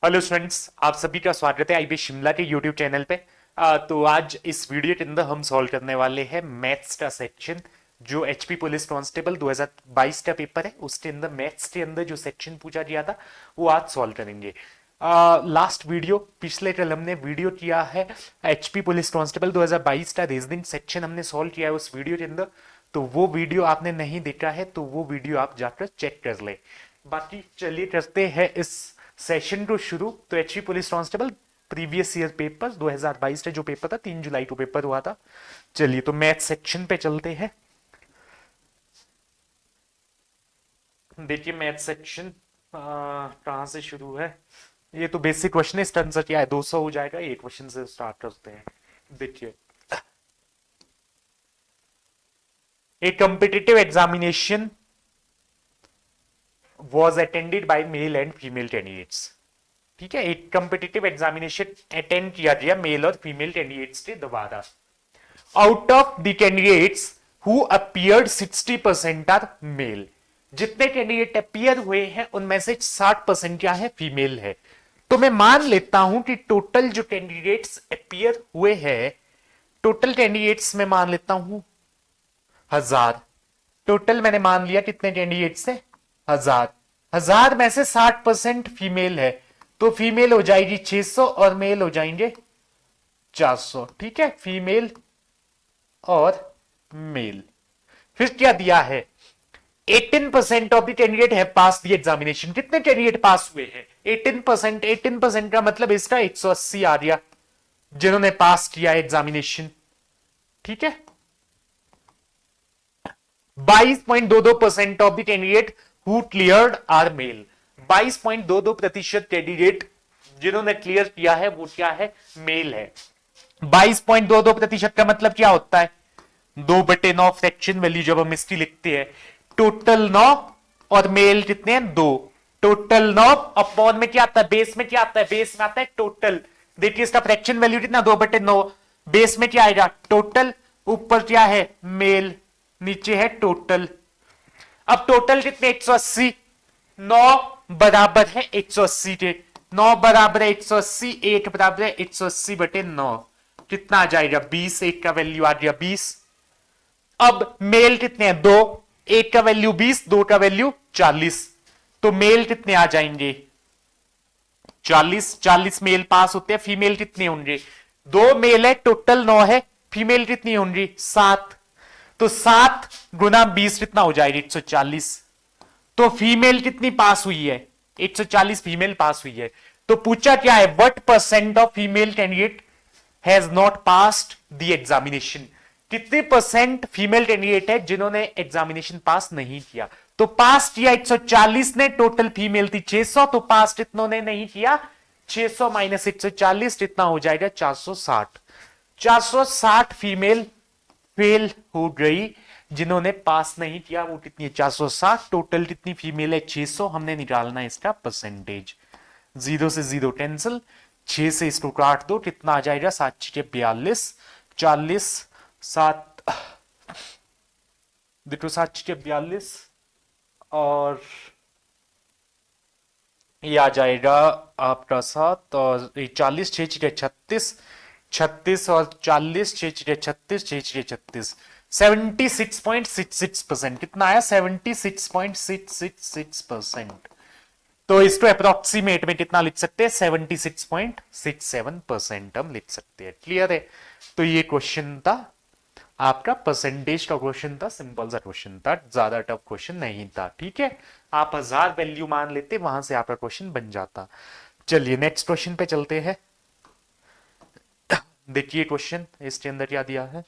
Hello students, आप सभी का स्वागत है आईबी शिमला के यूट्यूब चैनल पे। तो आज इस वीडियो के अंदर हम सॉल्व करने वाले हैं मैथ्स का सेक्शन। जो एचपी पुलिस कांस्टेबल 2022 का पेपर है उसके अंदर मैथ्स के अंदर जो सेक्शन पूछा गया था वो आज सॉल्व करेंगे। लास्ट वीडियो पिछले कल हमने वीडियो किया है एचपी पुलिस कांस्टेबल 2022 का रीजनिंग सेक्शन हमने सॉल्व किया है उस वीडियो के अंदर। तो वो वीडियो आपने नहीं देखा है तो वो वीडियो आप जाकर चेक कर ले। बाकी चलिए करते हैं इस सेशन को शुरू। तो HP police constable previous year paper 2022 का जो पेपर था 3 जुलाई को पेपर हुआ था। चलिए तो मैथ सेक्शन पे चलते हैं। देखिए मैथ सेक्शन कहां से शुरू है। ये तो बेसिक क्वेश्चन है, इसका आंसर क्या है 200 हो जाएगा। ये क्वेश्चन से स्टार्ट करते हैं। देखिए a competitive examination was attended by male and female candidates। ठीक है, एक कॉम्पिटिटिव एग्जामिनेशन अटेंड किया गया मेल और फीमेल कैंडिडेट्स के द्वारा। Out of the candidates who appeared 60% are male. जितने कैंडिडेट अपीयर हुए हैं उनमें से 60% क्या है, फीमेल है। तो मैं मान लेता हूं कि टोटल जो कैंडिडेट्स अपीयर हुए हैं, टोटल कैंडिडेट्स में मान लेता हूं 1000। टोटल मैंने मान लिया कितने कैंडिडेट्स है, 1000। 1000 में से 60% फीमेल है तो फीमेल हो जाएगी 600 और मेल हो जाएंगे 400। ठीक है, फीमेल और मेल। फिर क्या दिया है, 18% ऑफ द कैंडिडेट है पास द एग्जामिनेशन। कितने कैंडिडेट पास हुए हैं, 18%। 18% का मतलब इसका 180 आ गया जिन्होंने पास किया एग्जामिनेशन। ठीक है, 22.22% of the candidate who cleared are male. 22.22% candidate जिन्होंने क्लियर किया है वो क्या है, मेल है। 22.22% का मतलब क्या होता है, 2/9 फ्रैक्शन वैल्यू जब हम इसकी लिखते हैं। टोटल 9 और मेल कितने हैं, 2। टोटल 9 अपॉन में क्या आता है, बेस में क्या आता है, बेस में आता है टोटल। देखिए इसका फ्रैक्शन वैल्यू कितना, 2/9। बेस में क्या आएगा, टोटल। ऊपर क्या है, मेल। नीचे है टोटल। अब टोटल कितने, 180। 9 बराबर है 180 के। 9 बराबर है 180, 8 बराबर है 180/9। कितना आ जाएगा, 20। 8 का वैल्यू आ गया 20। अब मेल कितने हैं, 2। 8 का वैल्यू 20, 2 का वैल्यू 40। तो मेल कितने आ जाएंगे, 40। 40 मेल पास होते हैं। फीमेल कितने होंगे, 2 मेल है, टोटल 9 है। फीमेल कितनी होंगी, 7। तो 7 गुना 20 कितना हो जाएगा, 140। तो फीमेल कितनी पास हुई है, 140 फीमेल पास हुई है। तो पूछा क्या है, what percent of female candidate has not passed the examination. कितने परसेंट फीमेल कैंडिडेट है जिन्होंने एग्जामिनेशन पास नहीं किया। तो पास किया 140 ने, टोटल फीमेल थी 600, तो पास कितनों ने नहीं किया, 600 माइनस 140 कितना हो जाएगा, 460। 460 फीमेल फेल हो गई जिन्होंने पास नहीं किया। वो कितनी है, 460। टोटल कितनी फीमेल है, 600। हमने निकालना है इसका परसेंटेज। 0 से 0 कैंसिल, 6 से इसको काट दो, कितना आ जाएगा, 7×42। 40 7 देखो 7×42 और ये आ जाएगा आपका 7 और 40, 6×36। 36 और 40, 6×36, 6×36, 76.66%। कितना आया, 76.666%। तो इसको अप्रोक्सीमेट में कितना लिख सकते हैं, 76.67% हम लिख सकते हैं। क्लियर है। तो ये क्वेश्चन था आपका, परसेंटेज का क्वेश्चन था, सिंपल सा क्वेश्चन था, ज्यादा टफ क्वेश्चन नहीं था। ठीक है, आप 1000 वैल्यू मान लेते, वहां से आपका क्वेश्चन बन जाता। चलिए नेक्स्ट क्वेश्चन पे चलते हैं। देखिए क्वेश्चन इसके अंदर क्या दिया है,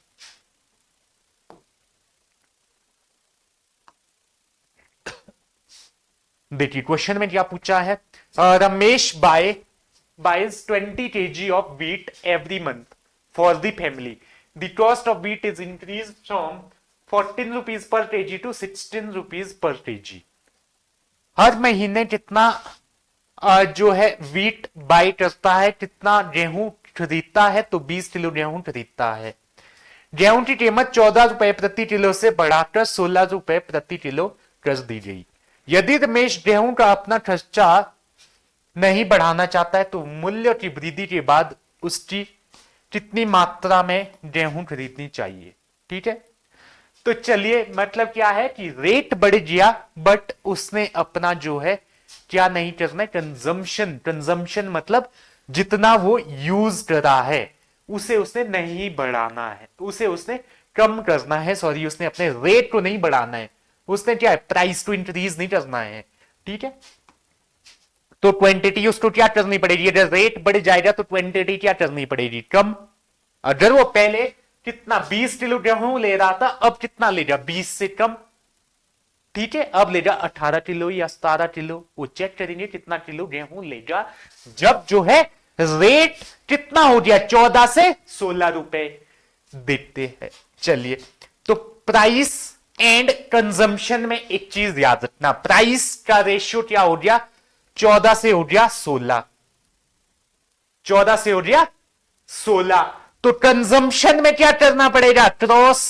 देखिए क्वेश्चन में क्या पूछा है, Ramesh buys 20 kg of wheat every month for the family. The cost of wheat is increased from 14 rupees per kg to 16 rupees per kg. हर महीने कितना जो है वीट बाई करता है, कितना गेहूं खरीदता है, तो 20 किलो गेहूं खरीदता है। गेहूं की कीमत 14 रुपए प्रति किलो से बढ़ाकर 16 रुपए प्रति किलो कर दी गई। यदि रमेश गेहूं का अपना खर्चा नहीं बढ़ाना चाहता है तो मूल्य की वृद्धि के बाद उसकी कितनी मात्रा में गेहूं खरीदनी चाहिए। ठीक है, तो चलिए मतलब क्या है कि रेट बढ़ गया बट उसने अपना जो है क्या नहीं करना है, कंजम्पशन। कंजम्पशन मतलब जितना वो यूज कर रहा है उसे उसने नहीं बढ़ाना है, उसे उसने कम करना है। सॉरी, उसने अपने रेट को नहीं बढ़ाना है, उसने क्या है, प्राइस को इंक्रीज नहीं करना है। ठीक है, तो क्वांटिटी उसको क्या करनी पड़ेगी, अगर रेट बढ़ जाएगा तो क्वांटिटी क्या करनी पड़ेगी, कम। अगर वो पहले कितना 20 किलो गेहूं ले रहा था, अब कितना लेगा, 20 से कम। ठीक है, अब लेगा 18 किलो या 17 किलो, वो चेक करेंगे कितना किलो गेहूं लेगा जब जो है रेट कितना हो गया, 14 से 16 रुपए देते हैं। चलिए, तो प्राइस एंड कंजम्पशन में एक चीज याद रखना, प्राइस का रेशियो क्या हो गया, 14 से हो गया 16, 14 से हो गया 16। तो कंजम्पशन में क्या करना पड़ेगा, क्रॉस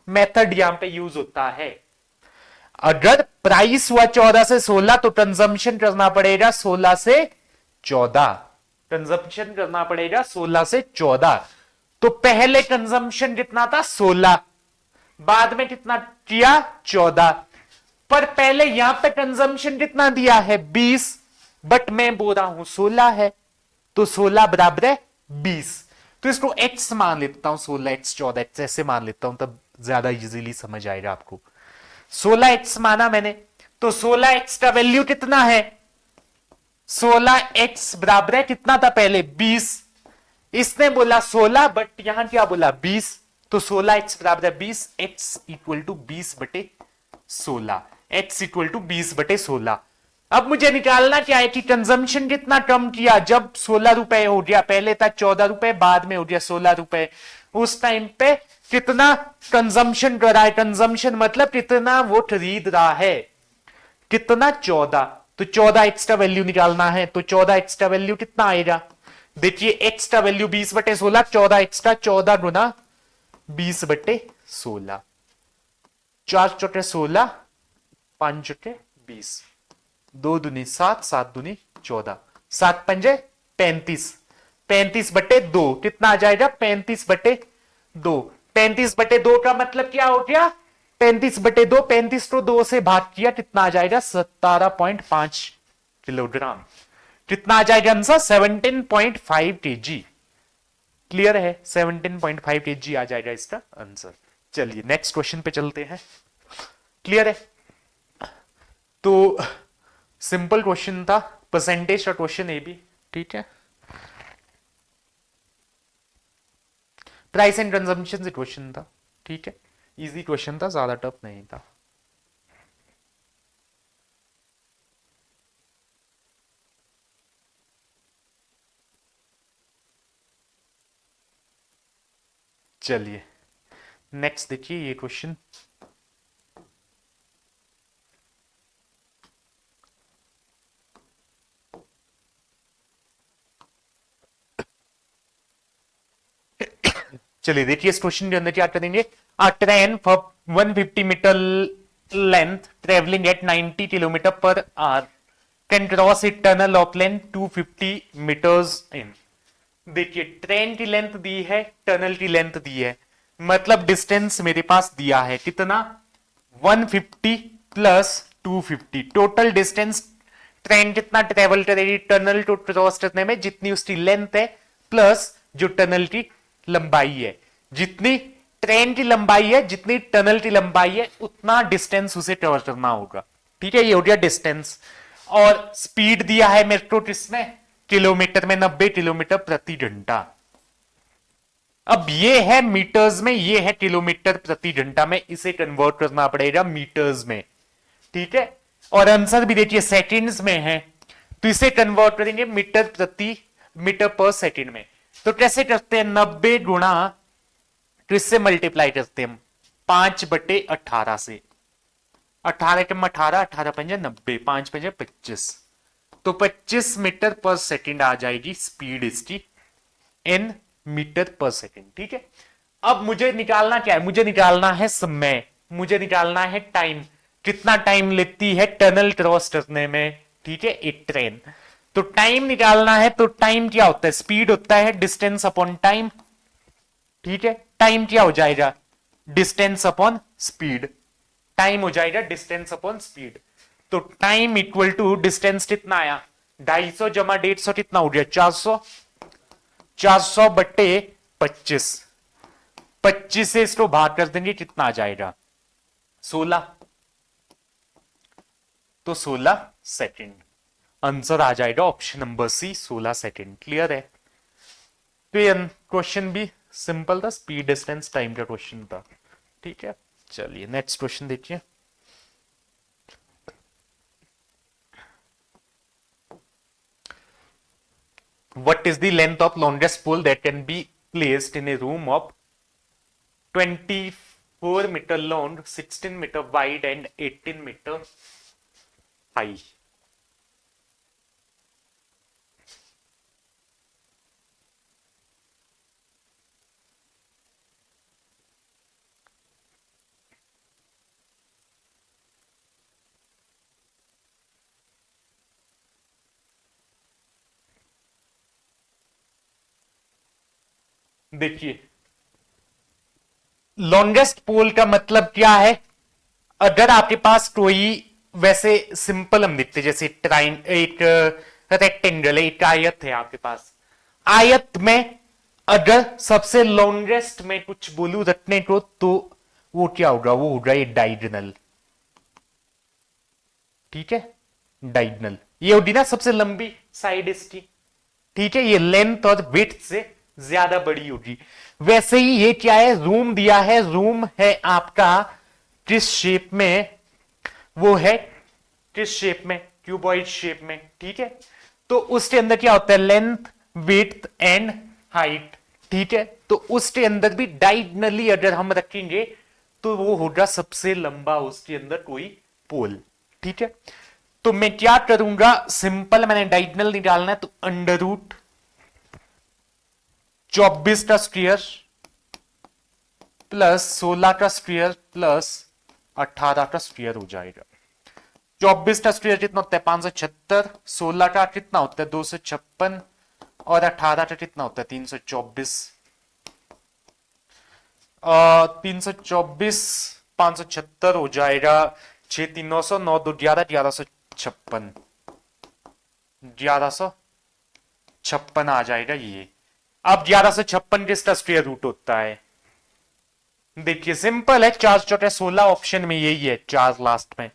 मेथड यहां पे यूज होता है। अगर प्राइस हुआ 14 से 16 तो कंजम्पशन करना पड़ेगा 16 से 14, कंजम्पशन करना पड़ेगा 16 से 14। तो पहले कंजम्पशन कितना था, 16, बाद में कितना किया, 14। पर पहले यहां पे कंजम्पशन कितना दिया है, 20, बट मैं बोल रहा हूं 16 है, तो 16 बराबर है 20। तो इसको x मान लेता हूं, 16x 14x ऐसे मान लेता हूं, तब ज्यादा इजीली समझ आएगा आपको। 16x माना मैंने, तो 16x का वैल्यू कितना है, 16x बराबर है कितना था पहले, 20। इसने बोला 16 बट यहां क्या बोला, 20, तो 16x बराबर है 20, x इक्वल टू 20 बटे 16, x इक्वल टू 20 बटे 16। अब मुझे निकालना क्या है कि कंजम्पशन कितना कम किया, जब 16 रुपए हो गया, पहले था 14 रुपए, बाद में हो गया 16 रुपए, उस टाइम पे कितना कंजम्पशन कर रहा है, कंजम्पशन मतलब कितना वो खरीद रहा है, कितना, 14। तो 14 एक्स का वैल्यू निकालना है, तो 14 एक्स का वैल्यू कितना आएगा, देखिए एक्स का वैल्यू 20 बटे 16, 14 एक्स का 14 गुना 20 बटे 16, 4 चौके 16, 5 चौके 20, 2 दूनी 7, 7 दूनी 14, 7 पंजे 35, 35 बटे 2 कितना आ जाएगा, 35 बटे 2। 35 बटे 2 का मतलब क्या हो गया, 35 बटे 2, 35 को 2 से भाग किया, कितना आ जाएगा, 17.5 किलोग्राम। कितना आ जाएगा आंसर, 17.5 केजी। क्लियर है, 17.5 केजी आ जाएगा इसका आंसर। चलिए नेक्स्ट क्वेश्चन पे चलते हैं। क्लियर है, तो सिंपल क्वेश्चन था, परसेंटेज का क्वेश्चन ये भी। ठीक है, प्राइस एंड कंजम्पशन से क्वेश्चन था। ठीक है, इजी क्वेश्चन था, ज्यादा टफ नहीं था। चलिए नेक्स्ट देखिए ये क्वेश्चन। चलिए देखिए इस क्वेश्चन के अंदर क्या करेंगे, a train for 150 metre length travelling at 90 kilometre per hour can cross a tunnel of length 250 metres in. देखिए ट्रेन की लेंथ दी है, टनल की लेंथ दी है, मतलब डिस्टेंस मेरे पास दिया है कितना, 150 प्लस 250, टोटल डिस्टेंस ट्रेन कितना ट्रेवल करेगी टनल को क्रॉस करने में, जितनी उसकी लेंथ है प्लस जो टनल की लंबाई है, जितनी ट्रेन की लंबाई है जितनी टनल की लंबाई है उतना डिस्टेंस उसे कवर करना होगा। ठीक है, ये हो गया डिस्टेंस। और स्पीड दिया है मेरे को किसमें, किलोमीटर में, 90 किलोमीटर प्रति घंटा। अब ये है मीटर्स में, ये है किलोमीटर प्रति घंटा में, इसे कन्वर्ट करना पड़ेगा मीटर्स में। ठीक है, और आंसर भी देखिए सेकंड्स में है, तो इसे कन्वर्ट करेंगे मीटर पर सेकंड में। तो कैसे करते हैं, 90 गुणा किससे मल्टीप्लाई करते हैं, 5 बटे 18 से, 18 कम 18, 18 पंजे 90, 5 पंजे 25, तो 25 मीटर पर सेकंड आ जाएगी स्पीड इसकी, इन मीटर पर सेकंड। ठीक है, अब मुझे निकालना क्या है, मुझे निकालना है समय, मुझे निकालना है टाइम, कितना टाइम लेती है टनल क्रॉस करने में। ठीक है, एक ट्रेन, तो टाइम निकालना है, तो टाइम क्या होता है, स्पीड होता है डिस्टेंस अपॉन टाइम। ठीक है, टाइम क्या हो जाएगा, डिस्टेंस अपॉन स्पीड। टाइम हो जाएगा डिस्टेंस अपॉन स्पीड। तो टाइम इक्वल टू डिस्टेंस कितना आया, 250 जमा 150 कितना हो गया, 400। 400 बट्टे 25, 25 से इसको भाग कर देंगे, कितना आ जाएगा, 16। तो 16 सेकेंड। आंसर आ जाएगा option number C, 16 second. Clear है। तो ये क्वेश्चन भी सिंपल था, स्पीड डिस्टेंस टाइम का क्वेश्चन था। ठीक है, चलिए नेक्स्ट क्वेश्चन देखिए। What is the length of longest pole that can be placed in a room of 24 meter long, 16 meter wide and 18 meter high? देखिए, लॉन्गेस्ट पोल का मतलब क्या है, अगर आपके पास कोई, वैसे सिंपल हम लिखते, जैसे ट्राइन, एक रेक्टेंगल है, एक आयत है आपके पास, आयत में अगर सबसे लॉन्गेस्ट में कुछ बोलू रखने को, तो वो क्या होगा, वो होगा ये डायगोनल। ठीक है, डायगोनल ये होगी ना सबसे लंबी साइड इसकी। ठीक है, ये लेंथ और विड्थ से ज्यादा बड़ी होगी। वैसे ही ये क्या है, रूम दिया है, रूम है आपका किस शेप में, वो है किस शेप में, क्यूबॉइड शेप में। ठीक है, तो उसके अंदर क्या होता है, लेंथ विड्थ एंड हाइट। ठीक है, तो उसके अंदर भी डायगोनली अगर हम रखेंगे तो वो होगा सबसे लंबा उसके अंदर कोई पोल। ठीक है, तो मैं क्या करूंगा, सिंपल मैंने डायगोनल निकालना है, तो अंडर रूट 24 का स्क्वायर प्लस 16 का स्क्वायर प्लस 18 का स्क्वायर हो जाएगा। 24 का स्क्वायर कितना होता है, 576, 16 का कितना होता है, 256, और 18 का कितना होता है, 324। 324 576 हो जाएगा, 6 3 900, 9 2 11, 1156, 1156 आ जाएगा ये। अब 1156 किसका स्क्वायर रूट होता है, देखिए सिंपल है, 4 चौटे 16 ऑप्शन में यही है, 4 लास्ट में,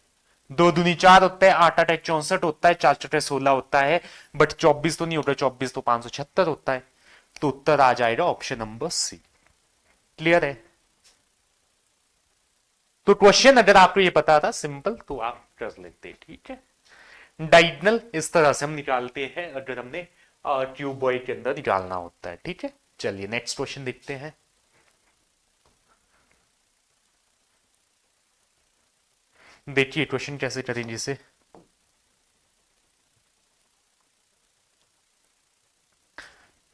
2 दूनी 4 होता है, 8 8 64 होता है, 4 चौटे 16 होता है, बट 24 तो नहीं होता, 24 तो 576 होता है। तो उत्तर आ जाएगा ऑप्शन नंबर सी। क्लियर है। तो क्वेश्चन अगर आपको ये पता था सिंपल, तो आप कर लेते। ठीक है, डायगोनल इस तरह से हम निकालते हैं अगर हमने क्यूबॉइड के अंदर निकालना होता है। ठीक है, चलिए नेक्स्ट क्वेश्चन देखते हैं। देखिए क्वेश्चन कैसे करेंगे इसे।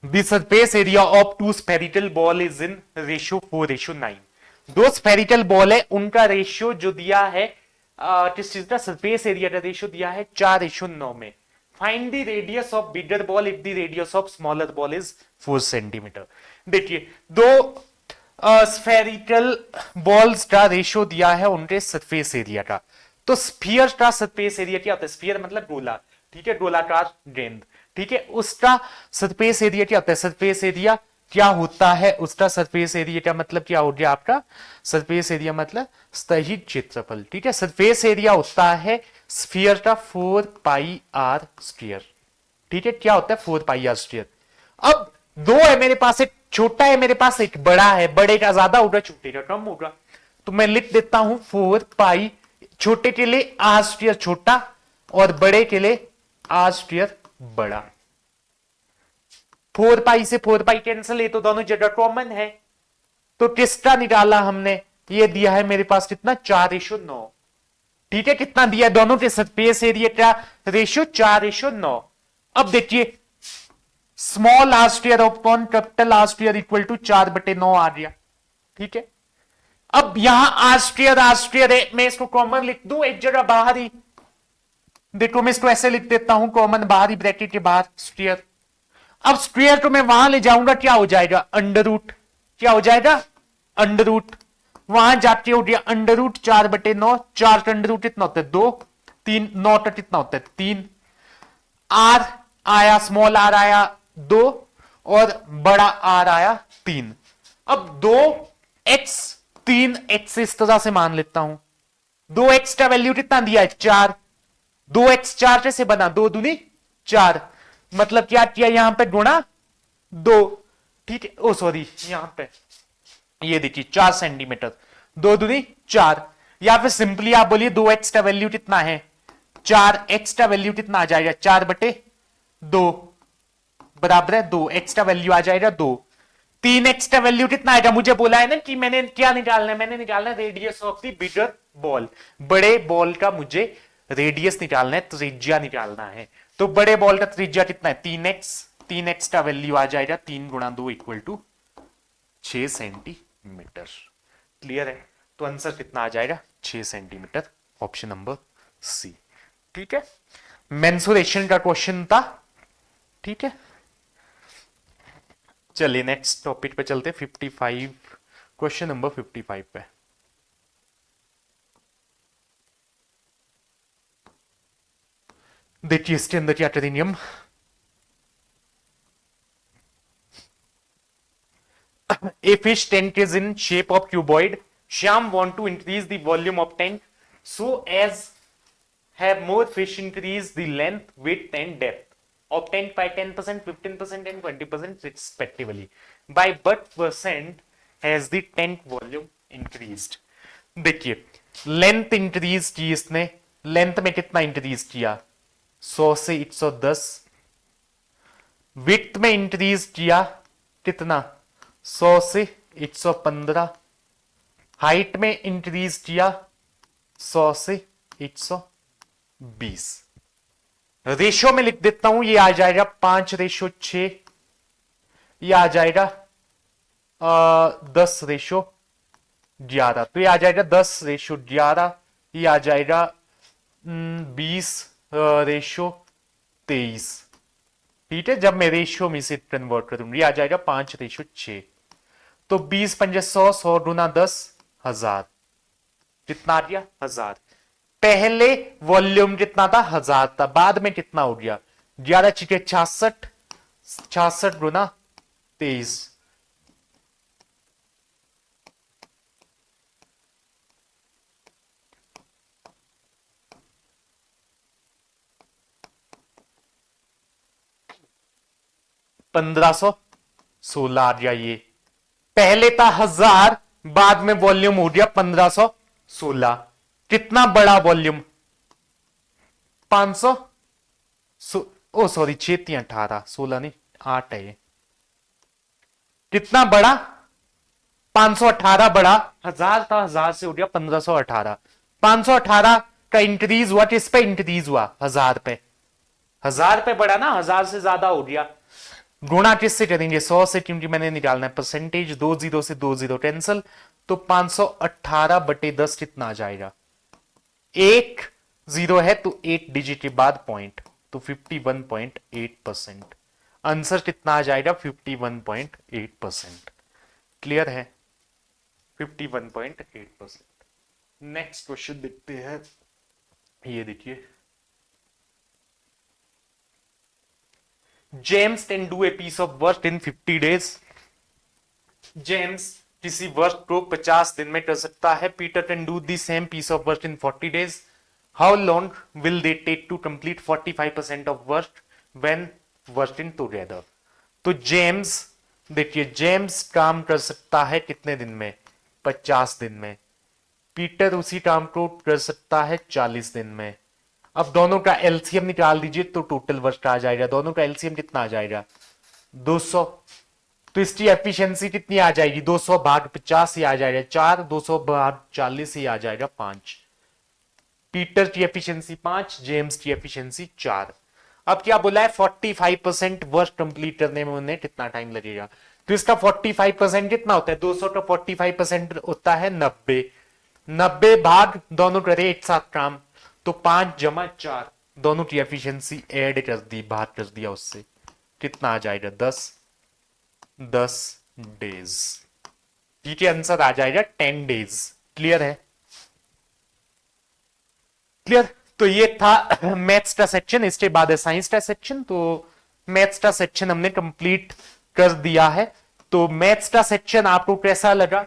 The surface area of two spherical ball is in ratio 4:9। दो स्फेरिकल बॉल है, उनका रेशियो जो दिया है, किस चीज का, सरफेस एरिया का रेशियो दिया है 4:9 में। Find the radius of bigger ball if the radius of smaller ball is 4 centimetre. देखिए, दो स्फेरिकल बॉल्स का रेशियो दिया है उनके सरफेस एरिया का। तो स्फीयर का सरफेस एरिया क्या होता है, स्फीयर मतलब गोला। ठीक है, गोलाकार गेंद। ठीक है, उसका सरफेस एरिया क्या होता है, सरफेस एरिया क्या होता है, उसका सरफेस एरिया का मतलब क्या हो गया आपका, सरफेस एरिया मतलब सतही क्षेत्रफल। ठीक है, सरफेस एरिया होता है स्फीयर का 4 पाई आर स्क्वायर। ठीक है, क्या होता है 4 पाई आर स्क्वायर। अब दो है मेरे पास, एक छोटा है मेरे पास, एक बड़ा है, बड़े का ज्यादा होगा, छोटे का कम होगा। तो मैं लिख देता हूं 4 पाई, छोटे के लिए आर स्क्वायर छोटा और बड़े के लिए आर स्क्वायर बड़ा। 4 पाई से 4 पाई कैंसिल है, तो दोनों जगह कॉमन है। तो किसका निकाला हमने, ये दिया है मेरे पास कितना, 4:9। ठीक है, कितना दिया है, दोनों के सरफेस एरिया का रेशियो 4:9। अब देखिए, small R square upon capital R square equal to 4/9 आ गया। ठीक है, अब यहां आर स्क्वायर है, मैं इसको कॉमन लिख दूं एक जगह बाहर ही, देखो मैं इसको ऐसे लिख देता हूं, कॉमन बाहरी ब्रैकेट के बाहर स्क्वायर। अब स्क्वायर तो मैं वहां ले जाऊंगा, क्या हो जाएगा अंडर रूट, क्या हो जाएगा अंडर रूट, वहां जाके हो गया अंडर रूट 4/9, 4 का अंडर रूट कितना होता है 2, 3 9 का कितना होता है 3, आर आया स्मॉल आर आया 2 और बड़ा आर आया 3। अब 2x 3x इस तरह से मान लेता हूं, 2x का वैल्यू कितना दिया है 4, 2x 4 कैसे बना 2 दूनी 4, मतलब क्या किया यहां पे गुणा 2, ठीक है, ओ सॉरी यहां पे ये देखिए 4 सेंटीमीटर, 2 दूनी 4, या फिर सिंपली आप बोलिए 2x का वैल्यू कितना है 4x का वैल्यू कितना आ जाएगा 4/2 बराबर है 2, x का वैल्यू आ जाएगा 2, 3x का वैल्यू कितना आएगा, मुझे बोला है ना कि मैंने क्या निकालना है, मैंने निकालना है radius of the bigger ball, बड़े बॉल का मुझे रेडियस निकालना है, त्रिज्या निकालना है। तो बड़े बॉल का त्रिज्या कितना है 3x, 3x का वैल्यू आ जाएगा 3 गुणा 2 इक्वल टू 6 सेंटीमीटर। क्लियर है, तो आंसर कितना आ जाएगा 6 सेंटीमीटर, ऑप्शन नंबर सी। ठीक है, मेंसुरेशन का क्वेश्चन था। ठीक है, चलिए नेक्स्ट टॉपिक पे चलते 55, क्वेश्चन नंबर 55 पे। देखिए इसके अंदर क्या टेरिनियम, a fish tank is in shape of cuboid. Shyam want to increase the volume of tank so as have more fish increase the length, width and depth of tank by 10%, 15% and 20% respectively. By what percent has the tank volume increased? देखिए length increase की इसने, length में कितना increase किया 100 से 110, width में increase किया कितना 100 से 115, हाइट में इंक्रीज किया 100 से 120। रेशो में लिख देता हूं, ये आ जाएगा 5:6, ये आ जाएगा 10:11, तो ये आ जाएगा 10:11, ये आ जाएगा 20:23। ठीक है, जब मैं रेशियो में से कन्वर्ट करूंगी ये आ जाएगा 5:6, तो 20 पंजे 100, 100 गुना 10 1000, कितना आ गया 1000। पहले वॉल्यूम कितना था 1000 था, बाद में कितना हो गया 11 66, 66 गुना 23, $1516 आ गया। ये पहले था 1000, बाद में वॉल्यूम हो गया 1516। कितना बड़ा वॉल्यूम 500, ओ सॉरी 6×18, 16 नहीं 8 है ये। कितना बड़ा 518 बड़ा, 1000 था 1000 से हो गया 1518, 518 का इंक्रीज हुआ, किस पे इंक्रीज हुआ 1000 पे, 1000 पे बढ़ा ना, 1000 से ज्यादा हो गया। गुणा किससे करेंगे 100 से, क्योंकि मैंने निकालना है परसेंटेज, 2 0 से 2 0 कैंसिल, तो 518/10 कितना आ जाएगा, 1 0 है तो 8 डिजिट के बाद पॉइंट, तो 51.8%। आंसर कितना आ जाएगा 51.8%। क्लियर है 51.8%। नेक्स्ट क्वेश्चन देखते हैं, ये देखिए, James can do a piece of work in 50 days। James किसी वर्क को 50 दिन में कर सकता है। Peter can do the same piece of work in 40 days। How long will they take to complete 45% of work when working together. तो James, देखिए James काम कर सकता है कितने दिन में 50 दिन में, पीटर उसी काम को कर सकता है 40 दिन में। अब दोनों का एलसीएम निकाल दीजिए तो टोटल वर्क आ जाएगा, दोनों का एलसीएम कितना आ जाएगा 200, तो इसकी एफिशिएंसी कितनी आ जाएगी 200/50 ही आ जाएगा 4, 200/40 ही आ जाएगा 5। पीटर की एफिशिएंसी 5, जेम्स की एफिशिएंसी 4। अब क्या बोला है 45% वर्क कंप्लीट करने में उन्हें कितना टाइम लगेगा, तो इसका 45% कितना होता है 200 का 45% होता है 90, 90 भाग दोनों करे एक साथ काम, तो 5 + 4 दोनों की एफिशिएंसी ऐड कर दी, बाहर कर दिया, उससे कितना आ जाएगा 10 डेज। ठीक है, आंसर आ जाएगा 10 डेज। क्लियर है? क्लियर। तो ये था मैथ्स का सेक्शन, इसके बाद है साइंस का सेक्शन। तो मैथ्स का सेक्शन हमने कंप्लीट कर दिया है। तो मैथ्स का सेक्शन आपको कैसा लगा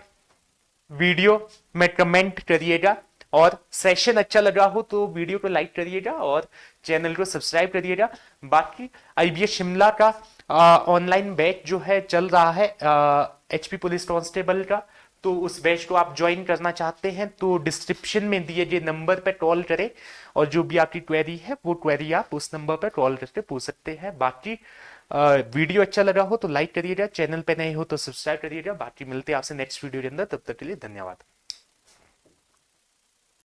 वीडियो में कमेंट करिएगा, और सेशन अच्छा लगा हो तो वीडियो को लाइक करिएगा और चैनल को सब्सक्राइब करिएगा। बाकी आईबीएस शिमला का ऑनलाइन बैच जो है चल रहा है एचपी पुलिस कांस्टेबल का, तो उस बैच को आप ज्वाइन करना चाहते हैं तो डिस्क्रिप्शन में दिए गए नंबर पर कॉल करें, और जो भी आपकी क्वेरी है वो क्वेरी आप उस नंबर पर कॉल करके पूछ सकते हैं। बाकी वीडियो अच्छा लगा हो तो लाइक करिएगा, चैनल पे नए हो तो सब्सक्राइब करिएगा। बाकी मिलते हैं आपसे नेक्स्ट वीडियो के अंदर, तब तक के लिए धन्यवाद।